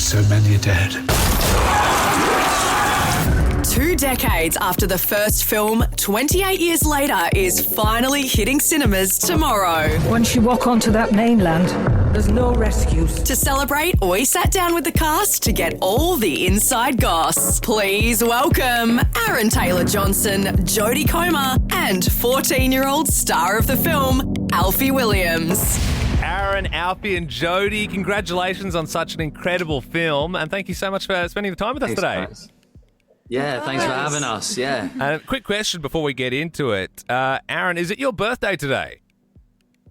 so many dead. 2 decades after the first film, 28 years later is finally hitting cinemas tomorrow. Once you walk onto that mainland, there's no rescues. To celebrate, we sat down with the cast to get all the inside goss. Please welcome Aaron Taylor-Johnson, Jodie Comer, and 14-year-old star of the film, Alfie Williams. Aaron, Alfie and Jodie, congratulations on such an incredible film, and thank you so much for spending the time with us today. Guys. Yeah, thanks for having us, yeah. Quick question before we get into it. Aaron, is it your birthday today?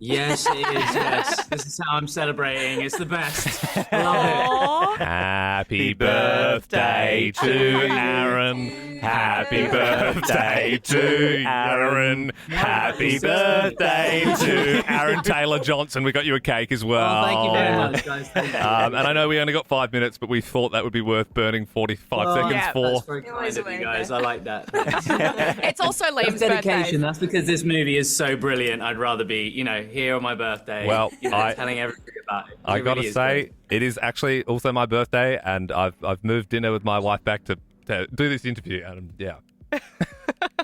Yes, it is, yes. This is how I'm celebrating. It's the best. I love it. Happy birthday to Aaron. Happy birthday to Aaron. Happy birthday to Aaron Taylor-Johnson. We got you a cake as well. Oh, thank you very much, guys. Thank you. And I know we only got 5 minutes, but we thought that would be worth burning 45 seconds for. That's very kind of you guys. I like that. It's also Liam's dedication. birthday. That's because this movie is so brilliant. I'd rather be, here on my birthday. Well, telling everybody about it. I got to say, it is actually also my birthday, and I've moved dinner with my wife back to do this interview. And yeah.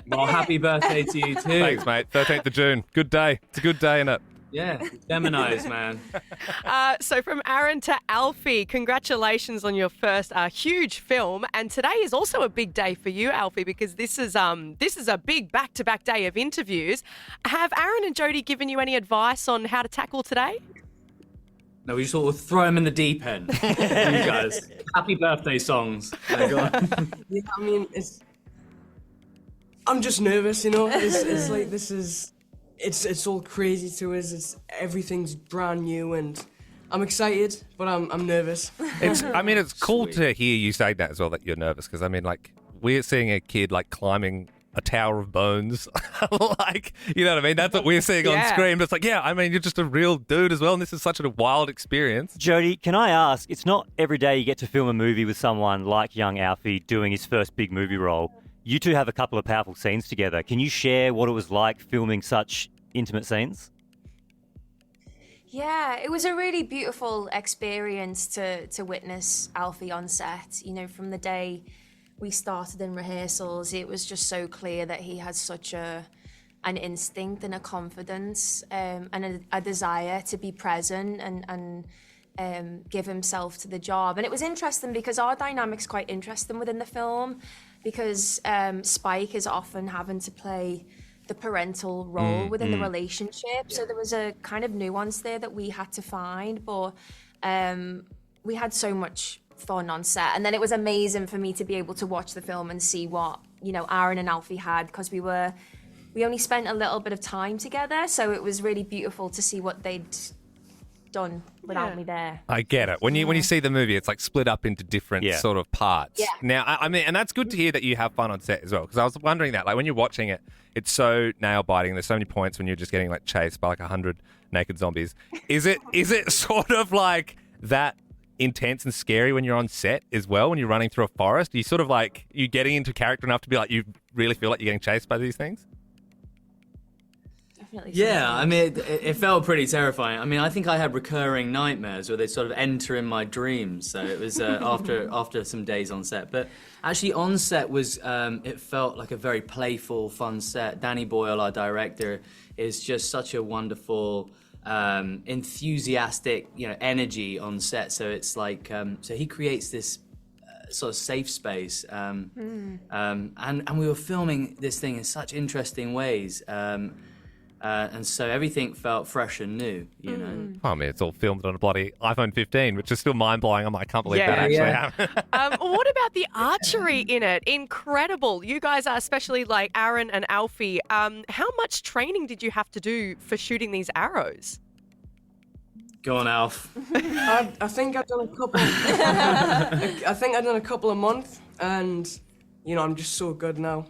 Well, happy birthday to you too. Thanks, mate. 13th of June. Good day. It's a good day, innit? Yeah, Gemini's, man. So from Aaron to Alfie, congratulations on your first huge film. And today is also a big day for you, Alfie, because this is a big back-to-back day of interviews. Have Aaron and Jodie given you any advice on how to tackle today? No, we sort of throw him in the deep end. You guys. Happy birthday songs. Yeah, I mean, I'm just nervous, It's like this is... It's all crazy to us. Everything's brand new, and I'm excited, but I'm nervous. It's cool to hear you say that as well, that you're nervous, because we're seeing a kid climbing a tower of bones, you know what I mean? That's what we're seeing on screen. But it's you're just a real dude as well, and this is such a wild experience. Jodie, can I ask? It's not every day you get to film a movie with someone like young Alfie doing his first big movie role. You two have a couple of powerful scenes together. Can you share what it was like filming such intimate scenes? Yeah, it was a really beautiful experience to witness Alfie on set. From the day we started in rehearsals, it was just so clear that he has such an instinct and a confidence and a desire to be present and give himself to the job. And it was interesting because our dynamic's quite interesting within the film, because Spike is often having to play the parental role within the relationship. So there was a kind of nuance there that we had to find, but we had so much fun on set. And then it was amazing for me to be able to watch the film and see what, Aaron and Alfie had, because we only spent a little bit of time together. So it was really beautiful to see what they'd done without me there. I get it. When you see the movie, it's split up into different sort of parts. Yeah. Now, and that's good to hear that you have fun on set as well, because I was wondering that, when you're watching it, it's so nail-biting. There's so many points when you're just getting chased by 100 naked zombies. Is it sort of that intense and scary when you're on set as well, when you're running through a forest? Are you sort of you getting into character enough to be you really feel like you're getting chased by these things? Yeah, it felt pretty terrifying. I think I had recurring nightmares where they sort of enter in my dreams. So it was after some days on set. But actually on set was, it felt like a very playful, fun set. Danny Boyle, our director, is just such a wonderful, enthusiastic, energy on set. So it's so he creates this sort of safe space. And we were filming this thing in such interesting ways. And so everything felt fresh and new, It's all filmed on a bloody iPhone 15, which is still mind-blowing. I can't believe that actually happened. What about the archery in it? Incredible. You guys are, especially Aaron and Alfie. How much training did you have to do for shooting these arrows? Go on, Alf. I think I've done a couple. I think I've done a couple a month, and I'm just so good now.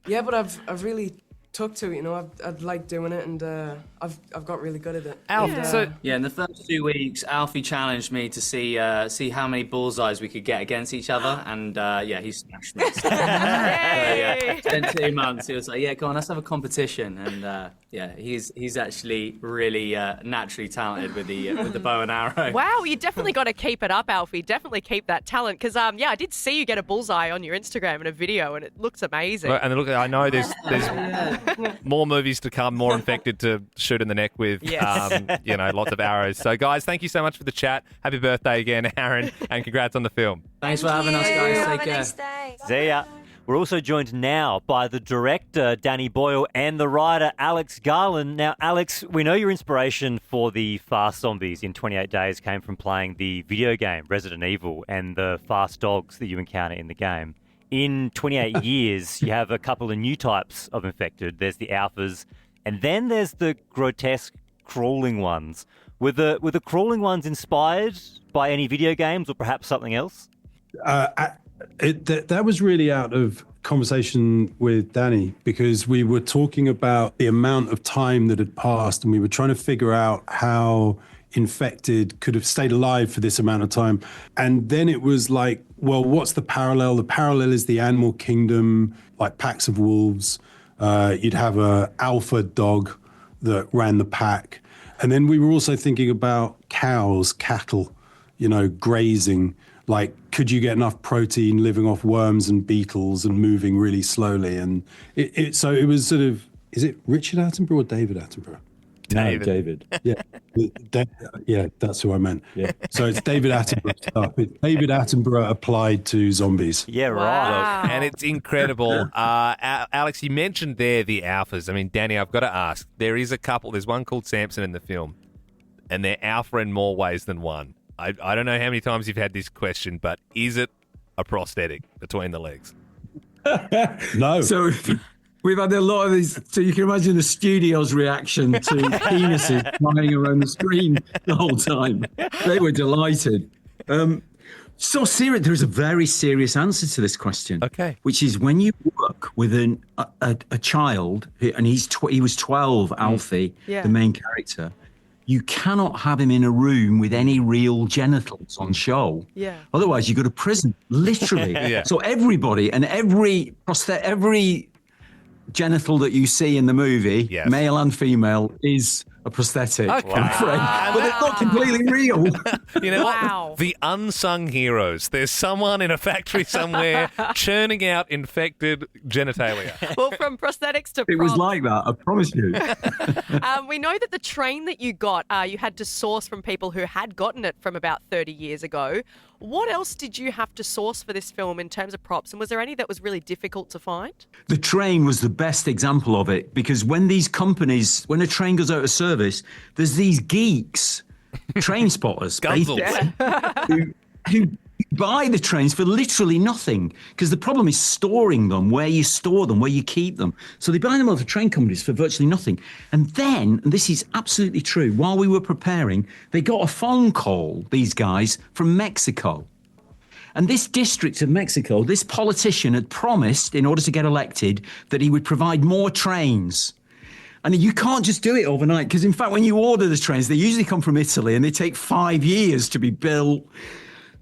Yeah, but I've really took to it. You know, I've liked doing it, and I've got really good at it. Alf, so Yeah, in the first 2 weeks, Alfie challenged me to see how many bullseyes we could get against each other, and he smashed me. So, spent 2 months. He was like, "Yeah, go on, let's have a competition." And he's actually really naturally talented with the bow and arrow. Wow, you definitely got to keep it up, Alfie. Definitely keep that talent, because I did see you get a bullseye on your Instagram in a video, and it looks amazing. and look, I know there's more movies to come, more infected to shoot in the neck with, Yes. lots of arrows. So, guys, thank you so much for the chat. Happy birthday again, Aaron, and congrats on the film. Thanks for having us, guys. Have Take a care. nice day. See ya. We're also joined now by the director, Danny Boyle, and the writer, Alex Garland. Now, Alex, we know your inspiration for the fast zombies in 28 Days came from playing the video game Resident Evil and the fast dogs that you encounter in the game. In 28 years, you have a couple of new types of infected. There's the alphas, and then there's the grotesque crawling ones. Were the crawling ones inspired by any video games or perhaps something else? That was really out of conversation with Danny, because we were talking about the amount of time that had passed, and we were trying to figure out how infected could have stayed alive for this amount of time. And then it was like, well, what's the parallel? The parallel is the animal kingdom, like packs of wolves. You'd have a alpha dog that ran the pack. And then we were also thinking about cows, cattle, grazing. Like, could you get enough protein living off worms and beetles and moving really slowly? And so it was sort of, is it Richard Attenborough or David Attenborough? David. No, David. Yeah, that's who I meant. Yeah. So it's David Attenborough stuff. It's David Attenborough applied to zombies. Yeah, right. Wow. And it's incredible. Alex, you mentioned there the alphas. I mean, Danny, I've got to ask. There is a couple. There's one called Samson in the film, and they're alpha in more ways than one. I don't know how many times you've had this question, but is it a prosthetic between the legs? No. So we've had a lot of these. So you can imagine the studio's reaction to penises flying around the screen the whole time. They were delighted. So serious. There's a very serious answer to this question. Okay. Which is when you work with a child, and he was 12, Alfie, the main character. You cannot have him in a room with any real genitals on show. Yeah. Otherwise, you go to prison, literally. Yeah. So everybody and every genital that you see in the movie, Yes. male and female, is a prosthetic, Okay. I'm afraid. But it's not completely real. You know Wow. what? The unsung heroes. There's someone in a factory somewhere churning out infected genitalia. Well, from prosthetics to It was props, like that, I promise you. we know that the train that you got, you had to source from people who had gotten it from about 30 years ago. What else did you have to source for this film in terms of props? And was there any that was really difficult to find? The train was the best example of it, because when these companies, when a train goes out of service, there's these geeks, train spotters, Guzzles. basically, who buy the trains for literally nothing, because the problem is storing them, where you store them, where you keep them. So they buy them off the train companies for virtually nothing. And then, and this is absolutely true, while we were preparing, they got a phone call, these guys, from Mexico. And this district of Mexico, this politician had promised, in order to get elected, that he would provide more trains. And you can't just do it overnight, because in fact, when you order the trains, they usually come from Italy and they take 5 years to be built.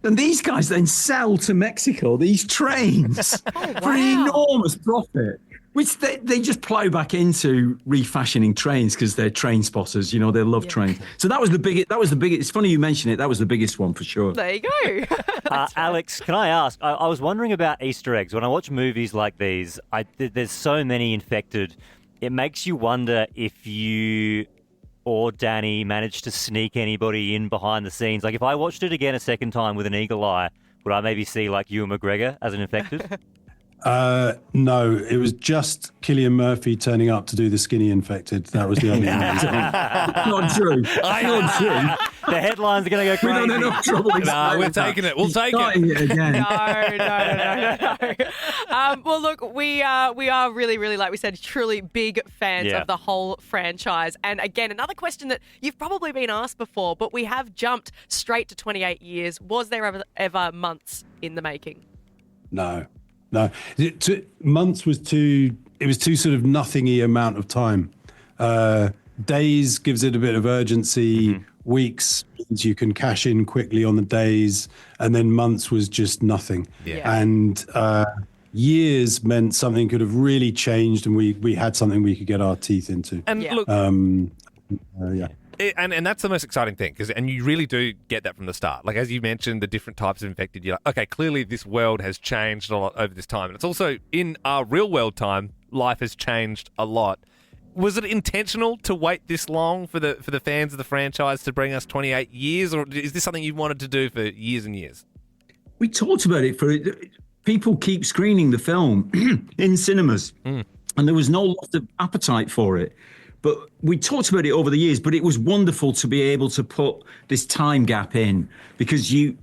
And these guys then sell to Mexico these trains for an enormous profit, which they just plow back into refashioning trains, because they're train spotters. They love trains. So that was the biggest. It's funny you mention it. That was the biggest one for sure. There you go. Alex, can I ask? I was wondering about Easter eggs. When I watch movies like these, there's so many infected. It makes you wonder if you or Danny managed to sneak anybody in behind the scenes. Like, if I watched it again a second time with an eagle eye, would I maybe see, like, Ewan McGregor as an infected? No, it was just Cillian Murphy turning up to do the skinny infected. That was the only one. Not true. Not true. The headlines are going to go We crazy. don't enough trouble. No, we're taking it. We'll take it. Starting it again. No. Well, look, we are really, really, like we said, truly big fans of the whole franchise. And again, another question that you've probably been asked before, but we have jumped straight to 28 years. Was there ever months in the making? No. Months was too too sort of nothingy amount of time. Days gives it a bit of urgency. Weeks means you can cash in quickly on the days, and then months was just nothing. And years meant something could have really changed, and we had something we could get our teeth into. And look, and that's the most exciting thing, and you really do get that from the start. Like, as you mentioned, the different types of infected, you're like, okay, clearly this world has changed a lot over this time. And it's also, in our real world time, life has changed a lot. Was it intentional to wait this long for the fans of the franchise to bring us 28 years, or is this something you wanted to do for years and years? We talked about it people keep screening the film in cinemas, and there was no lot of appetite for it. But we talked about it over the years, but it was wonderful to be able to put this time gap in, because you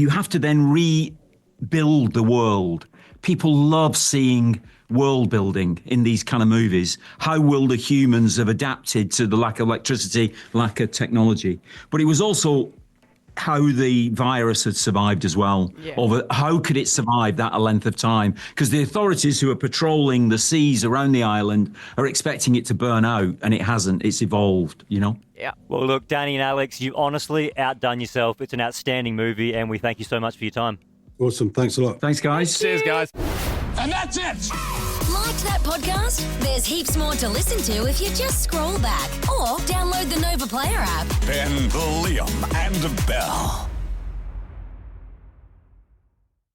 have to then rebuild the world. People love seeing world building in these kind of movies. How will the humans have adapted to the lack of electricity, lack of technology? But it was also how the virus had survived as well. Over how could it survive that length of time? Because the authorities who are patrolling the seas around the island are expecting it to burn out, and it hasn't. It's evolved, you know? Yeah. Well, look, Danny and Alex, you've honestly outdone yourself. It's an outstanding movie, and we thank you so much for your time. Awesome. Thanks a lot. Thanks, guys. Cheers, guys. And that's it. Liked that podcast? There's heaps more to listen to if you just scroll back or download the Nova Player app. Ben, Liam, and Bell.